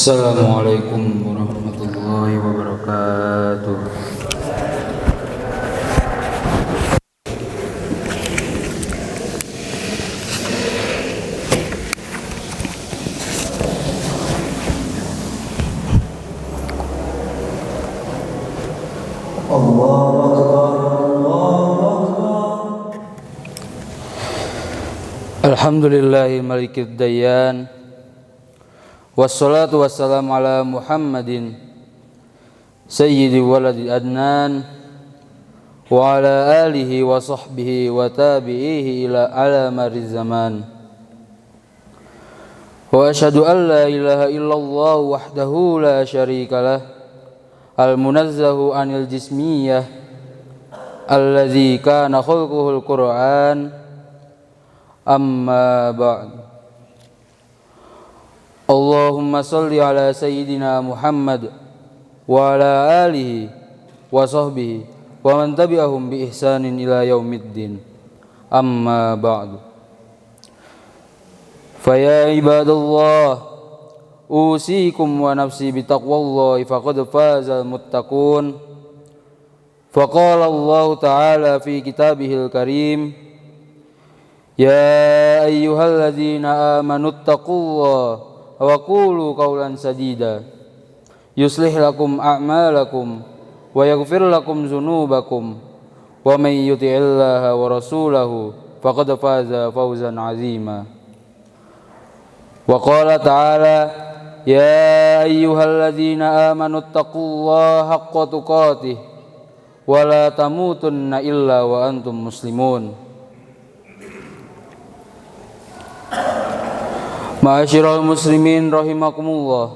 Assalamualaikum warahmatullahi wabarakatuh. Alhamdulillahi malikid dayyan, wassalatu wassalamu ala Muhammadin sayyidi waladi adnan wa ala alihi wa sahbihi wa tabi'ihi ila ala mariz zaman. Wa ashhadu an la ilaha illallah wahdahu la syarikalah al-munazzahu anil jismiyah alladzi kana khulquhul Qur'an. Amma ba'd. Allahumma salli ala sayyidina Muhammad wa ala alihi wa sahbihi wa man tabi'ahum bi ihsanin ila yaumiddin. Amma ba'du. Faya ibadallah, usikum wa nafsi bitaqwallahi faqad fazal muttaqun. Faqala Allah ta'ala fi kitabihil karim, ya ayyuhalladzina amanu taqullaha wa qulu qawlan sadida yuslih lakum a'malakum wa yaghfir lakum dzunubakum wa may yuti'illaha wa rasulahu faqad faza fawzan 'azima. Wa qala ta'ala, ya ayyuhalladzina amanu taqullaha haqqa tuqatih wa la tamutunna illa wa antum muslimun. Ma'asyiral muslimin rahimakumullah.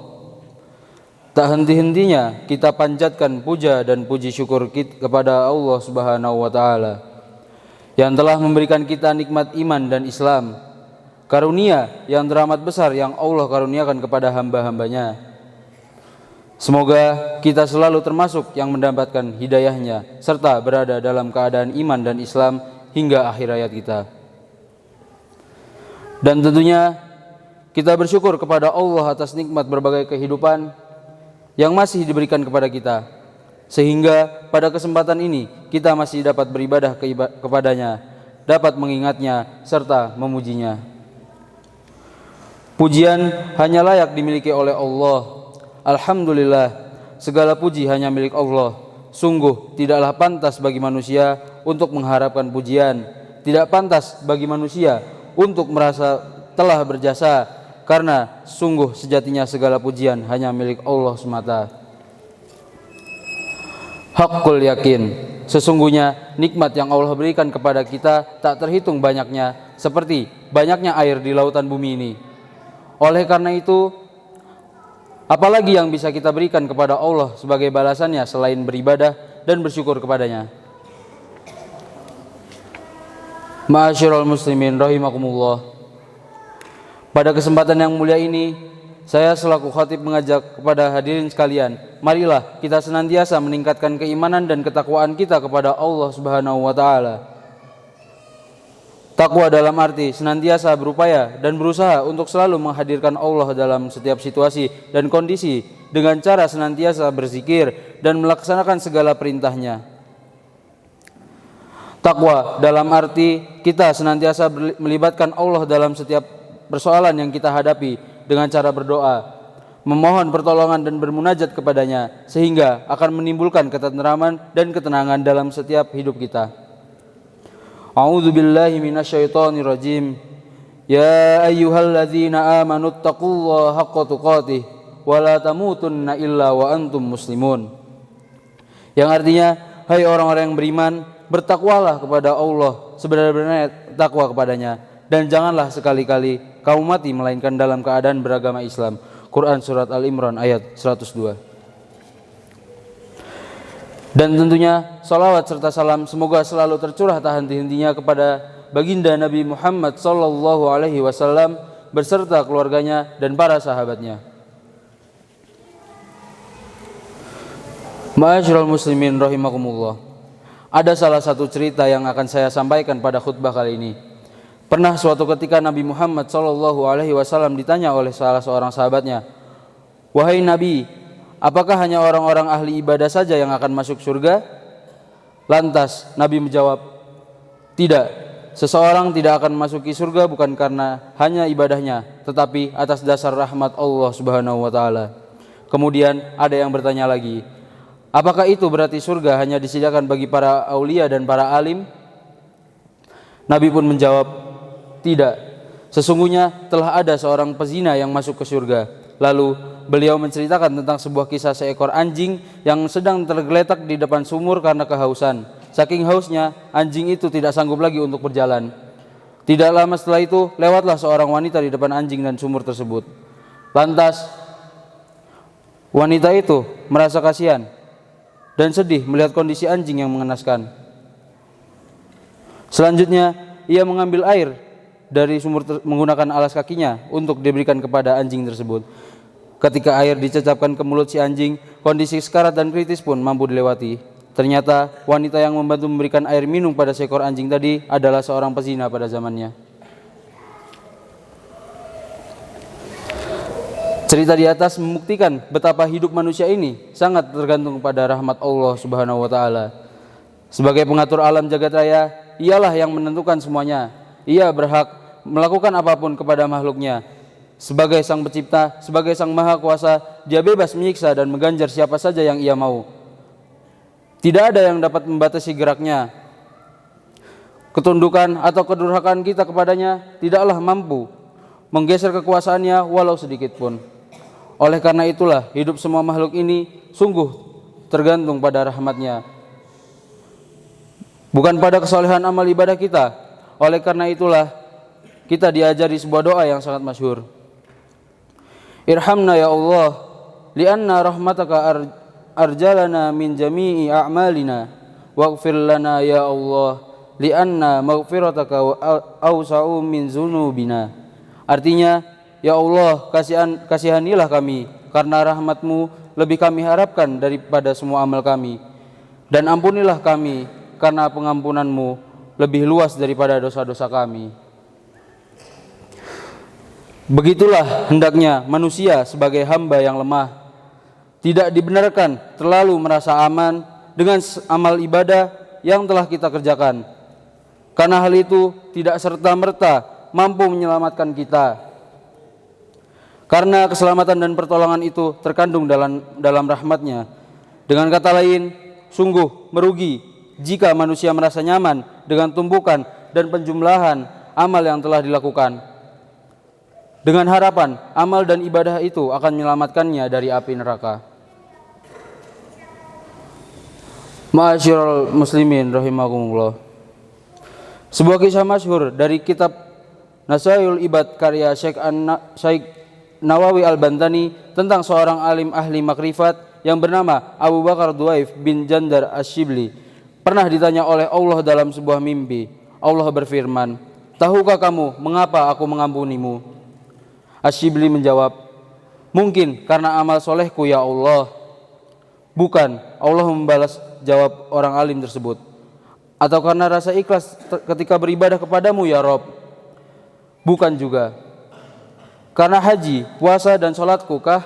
Tak henti-hentinya kita panjatkan puja dan puji syukur kepada Allah Subhanahu wa taala yang telah memberikan kita nikmat iman dan Islam, karunia yang teramat besar yang Allah karuniakan kepada hamba-hambanya. Semoga kita selalu termasuk yang mendapatkan hidayahnya serta berada dalam keadaan iman dan Islam hingga akhir hayat kita. Dan tentunya kita bersyukur kepada Allah atas nikmat berbagai kehidupan yang masih diberikan kepada kita, sehingga pada kesempatan ini kita masih dapat beribadah kepadanya, dapat mengingatnya serta memujinya. Pujian hanya layak dimiliki oleh Allah. Alhamdulillah, segala puji hanya milik Allah. Sungguh tidaklah pantas bagi manusia untuk mengharapkan pujian, tidak pantas bagi manusia untuk merasa telah berjasa, karena sungguh sejatinya segala pujian hanya milik Allah semata. Haqqul yakin, sesungguhnya nikmat yang Allah berikan kepada kita tak terhitung banyaknya, seperti banyaknya air di lautan bumi ini. Oleh karena itu, apalagi yang bisa kita berikan kepada Allah sebagai balasannya selain beribadah dan bersyukur kepadanya. Ma'asyiral muslimin rahimakumullah. Pada kesempatan yang mulia ini, saya selaku khatib mengajak kepada hadirin sekalian, marilah kita senantiasa meningkatkan keimanan dan ketakwaan kita kepada Allah Subhanahu wa taala. Takwa dalam arti senantiasa berupaya dan berusaha untuk selalu menghadirkan Allah dalam setiap situasi dan kondisi dengan cara senantiasa berzikir dan melaksanakan segala perintahnya. Takwa dalam arti kita senantiasa melibatkan Allah dalam setiap persoalan yang kita hadapi dengan cara berdoa, memohon pertolongan dan bermunajat kepadanya, sehingga akan menimbulkan ketenteraman dan ketenangan dalam setiap hidup kita. A'udzubillahi minasyaitonirrajim. Ya ayyuhalladzina amanu taqullaha haqqa tuqatih wa la tamutunna illa wa antum muslimun. Yang artinya, hai orang-orang yang beriman, bertakwalah kepada Allah sebenar-benarnya takwa kepadanya, dan janganlah sekali-kali kamu mati melainkan dalam keadaan beragama Islam. Quran surat Al-Imran ayat 102. Dan tentunya salawat serta salam semoga selalu tercurah tak henti-hentinya kepada baginda Nabi Muhammad sallallahu alaihi wasallam beserta keluarganya dan para sahabatnya. Ma'asyiral muslimin rahimakumullah. Ada salah satu cerita yang akan saya sampaikan pada khutbah kali ini. Pernah suatu ketika Nabi Muhammad SAW ditanya oleh salah seorang sahabatnya, Wahai Nabi, apakah hanya orang-orang ahli ibadah saja yang akan masuk surga? Lantas Nabi menjawab, tidak, seseorang tidak akan masuki surga bukan karena hanya ibadahnya, tetapi atas dasar rahmat Allah Subhanahu wa taala. Kemudian ada yang bertanya lagi, apakah itu berarti surga hanya disediakan bagi para aulia dan para alim? Nabi pun menjawab, tidak, sesungguhnya telah ada seorang pezina yang masuk ke surga. Lalu beliau menceritakan tentang sebuah kisah seekor anjing yang sedang tergeletak di depan sumur karena kehausan. Saking hausnya, anjing itu tidak sanggup lagi untuk berjalan. Tidak lama setelah itu, lewatlah seorang wanita di depan anjing dan sumur tersebut. Lantas, wanita itu merasa kasihan dan sedih melihat kondisi anjing yang mengenaskan. Selanjutnya, ia mengambil air dari sumur menggunakan alas kakinya untuk diberikan kepada anjing tersebut. Ketika air dicecapkan ke mulut si anjing, kondisi sekarat dan kritis pun mampu dilewati. Ternyata wanita yang membantu memberikan air minum pada seekor anjing tadi adalah seorang pezina pada zamannya. Cerita di atas membuktikan betapa hidup manusia ini sangat tergantung pada rahmat Allah Subhanahu wa taala. Sebagai pengatur alam jagat raya, ialah yang menentukan semuanya. Ia berhak melakukan apapun kepada makhluknya. Sebagai sang pencipta, sebagai sang maha kuasa, dia bebas menyiksa dan mengganjar siapa saja yang ia mau. Tidak ada yang dapat membatasi geraknya. Ketundukan atau kedurhakaan kita kepadanya tidaklah mampu menggeser kekuasaannya walau sedikit pun. Oleh karena itulah hidup semua makhluk ini sungguh tergantung pada rahmatnya, bukan pada kesolehan amal ibadah kita. Oleh karena itulah kita diajari sebuah doa yang sangat masyhur. Irhamna ya Allah, lianna rahmataka arjalana min jami'i a'malina, waghfir lana ya Allah, lianna maghfirataka awsa'u min zunubina. Artinya, ya Allah, kasihanilah kami, karena rahmatmu lebih kami harapkan daripada semua amal kami. Dan ampunilah kami, karena pengampunanmu lebih luas daripada dosa-dosa kami. Begitulah hendaknya manusia sebagai hamba yang lemah. Tidak dibenarkan terlalu merasa aman dengan amal ibadah yang telah kita kerjakan, karena hal itu tidak serta-merta mampu menyelamatkan kita. Karena keselamatan dan pertolongan itu terkandung dalam rahmatnya. Dengan kata lain, sungguh merugi jika manusia merasa nyaman dengan tumpukan dan penjumlahan amal yang telah dilakukan, dengan harapan amal dan ibadah itu akan menyelamatkannya dari api neraka. Ma'asyiral muslimin rahimakumullah. Sebuah kisah masyhur dari kitab Nasaihul Ibad karya Syekh Nawawi Al-Bantani tentang seorang alim ahli makrifat yang bernama Abu Bakar Duaif bin Jandar Ash-Shibli. Pernah ditanya oleh Allah dalam sebuah mimpi. Allah berfirman, "Tahukah kamu mengapa aku mengampunimu?" Ash-Shibli menjawab, "Mungkin karena amal solehku ya Allah." Bukan, Allah membalas jawab orang alim tersebut. Atau karena rasa ikhlas ketika beribadah kepadamu ya Rob? Bukan juga. Karena haji, puasa dan sholatku kah?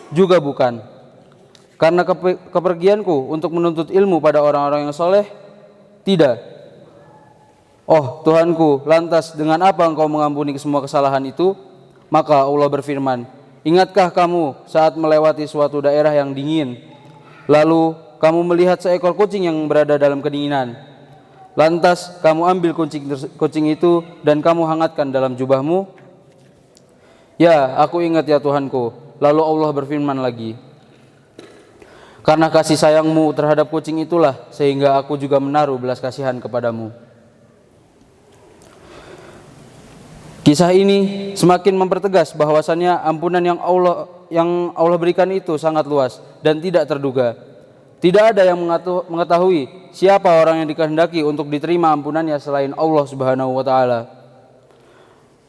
Juga bukan. Karena kepergianku untuk menuntut ilmu pada orang-orang yang soleh? Tidak. Oh Tuhanku, lantas dengan apa engkau mengampuni semua kesalahan itu? Maka Allah berfirman, ingatkah kamu saat melewati suatu daerah yang dingin, lalu kamu melihat seekor kucing yang berada dalam kedinginan? Lantas kamu ambil kucing itu dan kamu hangatkan dalam jubahmu? Ya, aku ingat ya Tuhanku. Lalu Allah berfirman lagi, karena kasih sayangmu terhadap kucing itulah sehingga aku juga menaruh belas kasihan kepadamu. Kisah ini semakin mempertegas bahwasannya ampunan yang Allah berikan itu sangat luas dan tidak terduga. Tidak ada yang mengetahui siapa orang yang dikehendaki untuk diterima ampunannya selain Allah Subhanahu wa taala.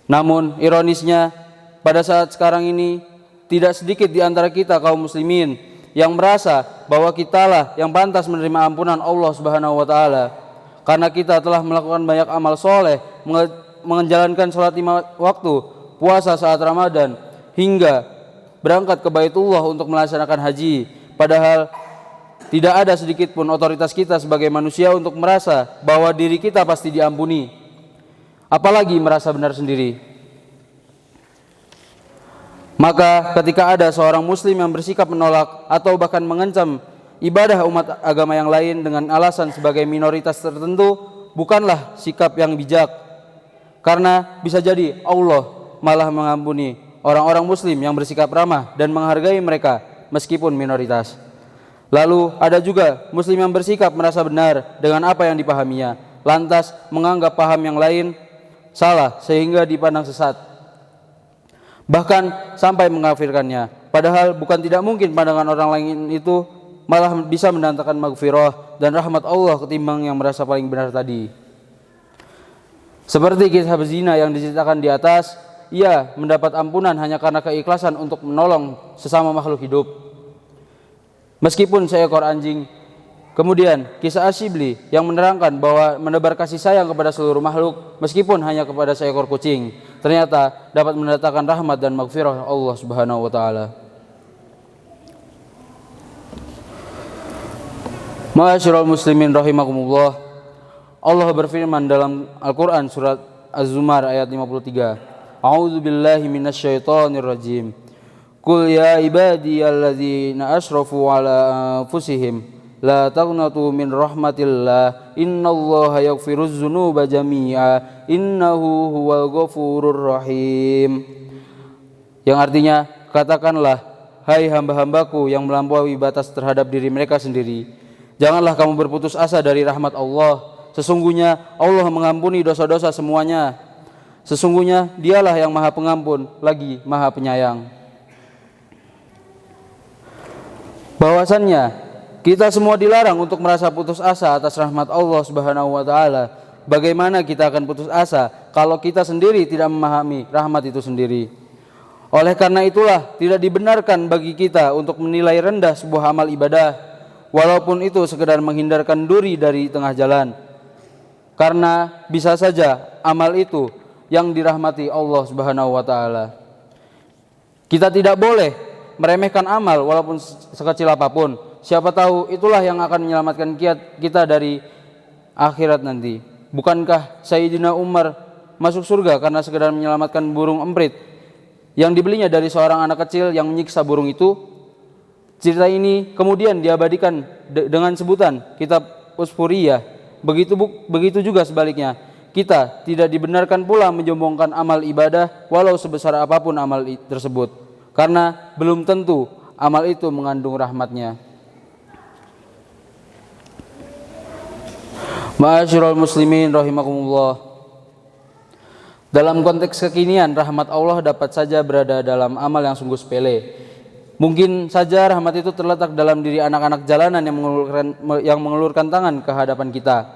Namun ironisnya, pada saat sekarang ini tidak sedikit di antara kita kaum muslimin yang merasa bahwa kitalah yang pantas menerima ampunan Allah Subhanahu wa taala karena kita telah melakukan banyak amal soleh, menjalankan sholat 5 waktu, puasa saat Ramadan, hingga berangkat ke Baitullah untuk melaksanakan haji, padahal tidak ada sedikit pun otoritas kita sebagai manusia untuk merasa bahwa diri kita pasti diampuni, apalagi merasa benar sendiri. Maka ketika ada seorang muslim yang bersikap menolak atau bahkan mengancam ibadah umat agama yang lain dengan alasan sebagai minoritas tertentu, bukanlah sikap yang bijak, karena bisa jadi Allah malah mengampuni orang-orang muslim yang bersikap ramah dan menghargai mereka meskipun minoritas. Lalu ada juga muslim yang bersikap merasa benar dengan apa yang dipahaminya, lantas menganggap paham yang lain salah sehingga dipandang sesat, bahkan sampai mengkafirkannya. Padahal bukan tidak mungkin pandangan orang lain itu malah bisa mendatangkan maghfirah dan rahmat Allah ketimbang yang merasa paling benar tadi. Seperti kisah bezina yang diceritakan di atas, ia mendapat ampunan hanya karena keikhlasan untuk menolong sesama makhluk hidup, meskipun seekor anjing. Kemudian kisah Asyibli yang menerangkan bahwa menebar kasih sayang kepada seluruh makhluk meskipun hanya kepada seekor kucing, ternyata dapat mendatangkan rahmat dan maghfirah Allah Subhanahu wa taala. Ma'asyiral muslimin rahimakumullah. Allah berfirman dalam Al-Qur'an surat Az-Zumar ayat 53. A'udzu billahi minasyaitonir rajim. Qul ya ibadiyalladzina asrafu ala anfusihim la taqnatu min rahmatillah innallaha yaghfiruz dzunuba jami'a innahu huwal ghafurur rahim. Yang artinya, katakanlah, hai hamba-hambaku yang melampaui batas terhadap diri mereka sendiri, janganlah kamu berputus asa dari rahmat Allah. Sesungguhnya Allah mengampuni dosa-dosa semuanya. Sesungguhnya Dialah yang Maha Pengampun lagi Maha Penyayang. Bahwasannya kita semua dilarang untuk merasa putus asa atas rahmat Allah Subhanahu wa taala. Bagaimana kita akan putus asa kalau kita sendiri tidak memahami rahmat itu sendiri? Oleh karena itulah tidak dibenarkan bagi kita untuk menilai rendah sebuah amal ibadah, walaupun itu sekedar menghindarkan duri dari tengah jalan. Karena bisa saja amal itu yang dirahmati Allah Subhanahu wa taala. Kita tidak boleh meremehkan amal walaupun sekecil apapun. Siapa tahu itulah yang akan menyelamatkan kita dari akhirat nanti. Bukankah Sayyidina Umar masuk surga karena sekedar menyelamatkan burung emprit yang dibelinya dari seorang anak kecil yang menyiksa burung itu? Cerita ini kemudian diabadikan dengan sebutan kitab Usfuriyah. Begitu juga sebaliknya, kita tidak dibenarkan pula menyombongkan amal ibadah walau sebesar apapun amal tersebut, karena belum tentu amal itu mengandung rahmatnya. Ma'asyiral muslimin rahimakumullah. Dalam konteks kekinian, rahmat Allah dapat saja berada dalam amal yang sungguh sepele. Mungkin saja rahmat itu terletak dalam diri anak-anak jalanan yang mengelurkan tangan ke hadapan kita,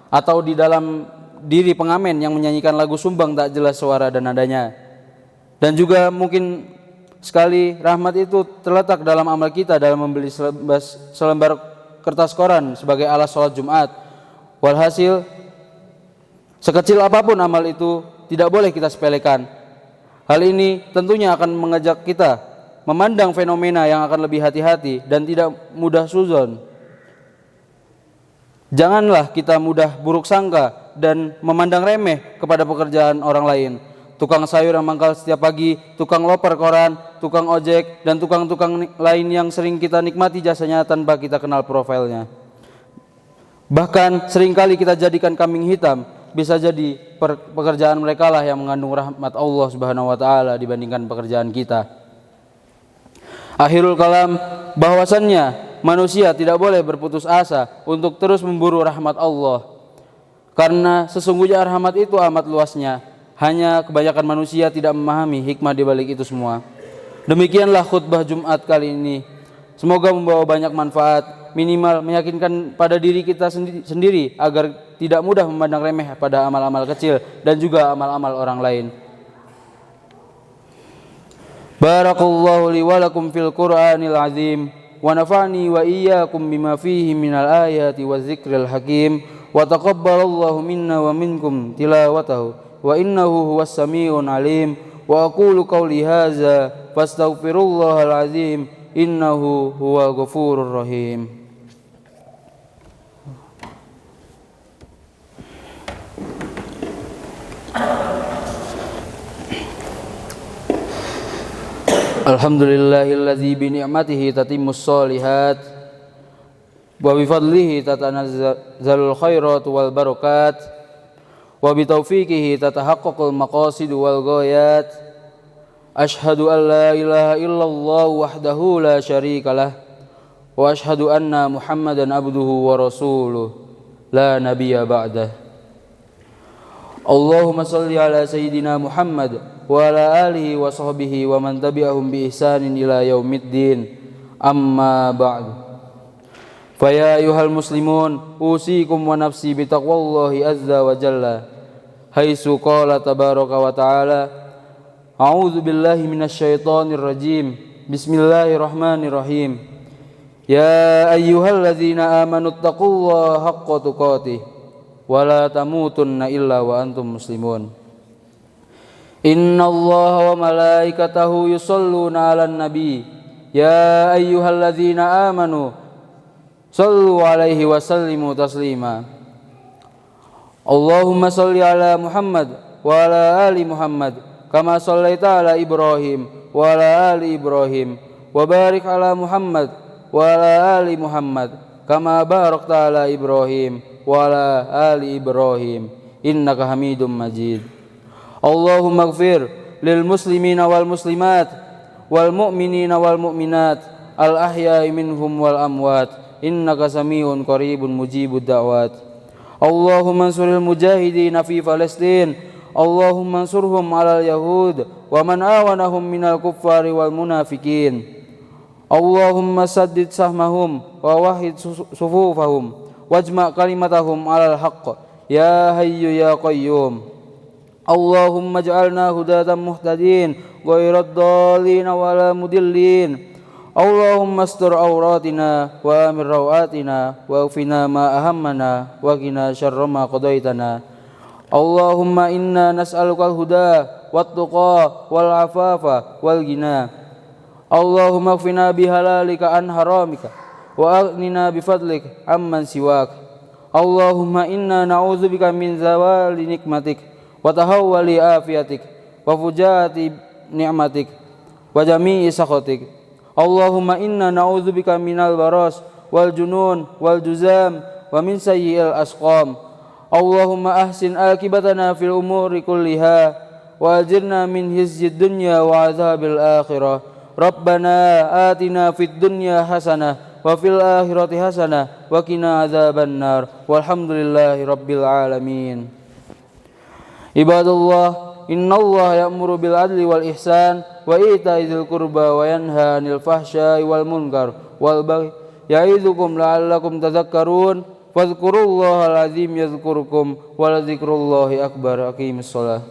atau di dalam diri pengamen yang menyanyikan lagu sumbang tak jelas suara dan nadanya. Dan juga mungkin sekali rahmat itu terletak dalam amal kita dalam membeli selembar kertas koran sebagai alas sholat Jumat. Walhasil, sekecil apapun amal itu tidak boleh kita sepelekan. Hal ini tentunya akan mengajak kita memandang fenomena yang akan lebih hati-hati dan tidak mudah suzon. Janganlah kita mudah buruk sangka dan memandang remeh kepada pekerjaan orang lain. Tukang sayur yang mangkal setiap pagi, tukang loper koran, tukang ojek, dan tukang-tukang lain yang sering kita nikmati jasanya tanpa kita kenal profilnya. Bahkan seringkali kita jadikan kambing hitam. Bisa jadi pekerjaan mereka lah yang mengandung rahmat Allah Subhanahu wa taala dibandingkan pekerjaan kita. Akhirul kalam, bahwasannya manusia tidak boleh berputus asa untuk terus memburu rahmat Allah, karena sesungguhnya rahmat itu amat luasnya. Hanya kebanyakan manusia tidak memahami hikmah di balik itu semua. Demikianlah khutbah Jumat kali ini. Semoga membawa banyak manfaat, minimal meyakinkan pada diri kita sendiri agar tidak mudah memandang remeh pada amal-amal kecil dan juga amal-amal orang lain. Barakallahu li wa lakum fil Qur'anil azim wa nafa'ni wa iyyakum bima fihi minal ayati wa dzikril hakim wa taqabbalallahu minna wa minkum tilawatahu wa innahu huwas samiun alim wa aqulu qawli hadza fastaghfirullahal azim innahu huwal ghafurur rahim. Alhamdulillahilladzi bi ni'matihi tatimmus shalihat wa bi fadlihi tatanazzalul khairat wal barakat wa bi taufiqihi tatahaqqaqul maqasid wal ghayat. Ashhadu an la ilaha illallah wahdahu la syarikalah wa ashhadu anna Muhammadan abduhu wa rasuluh la nabiyya ba'dah. Allahumma shalli ala sayyidina Muhammad wa ala alihi wa sahbihi wa man tabi'ahum bi ihsanin ila yaumiddin. Amma ba'du. Fa ya ayyuhal muslimun usikum wa nafsi bi taqwallahi azza wa jalla. Haitsu qala tabaraka wa ta'ala a'udzu billahi minasy syaithanir rajim. Bismillahirrahmanirrahim. Ya ayyuhalladzina amanu taqullaha haqqa tuqatih wa la tamutunna illa wa antum muslimun. Innallaha wa malaikatahu yusholluna 'alan nabi. Ya ayyuhalladzina amanu shallu 'alaihi wa sallimu taslima. Allahumma shalli 'ala Muhammad wa 'ala ali Muhammad kama shallaita 'ala Ibrahim wa 'ala ali Ibrahim wa barik 'ala Muhammad wa 'ala ali Muhammad kama barakta 'ala Ibrahim wa 'ala ali Ibrahim innaka Hamidum Majid. Allahumma ighfir lil muslimina wal muslimat wal mu'minina wal mu'minat al ahya'i minhum wal amwat innaka samiun qaribun mujibud da'wat. Allahumma ansuril mujahidin fi Palestin. Allahumma ansurhum 'alal yahud wa man awanahum minal kuffari wal munafikin. Allahumma saddid sahmahum wa wahid sufufahum wajma' kalimatahum 'alal haqq ya hayyu ya qayyum. Allahumma ij'alna hudatan muhtadin ghairad dhalin wala mudillin. Allahumma astur auratina wa amir rawatina wa qina ma ahammana wa qina syarra ma qadaitana. Allahumma inna nas'alukal huda wat tuqa wal afafa wal ghina. Allahumma qfina bihalalika an haramika wa aghnina bifadlik amman siwak. Allahumma inna na'udzubika min zawali nikmatik wa tahawwali afiyatik wa fujaati ni'matik wa jami'i sakhatik. Allahumma inna na'udzubika minal baras wal junun wal juzam wa min sayyi'il asqam. Allahumma ahsin akibatana fil umuri kulliha wa ajirna min hizyid dunya wa adzabil akhirah. Rabbana atina fid dunya hasanah wa fil akhirati hasanah wa qina adzaban nar. Walhamdulillahi rabbil alamin. Ibadallah, innallaha ya'muru bil adli wal ihsan wa ita'i dzil qurba wa yanha 'anil fahsya'i wal munkar wal baghi ya'idzukum la'allakum tadhakkarun. Fadhkurullahal azim yadhkurkum wa la dzikrullahi akbar. Aqimissalah.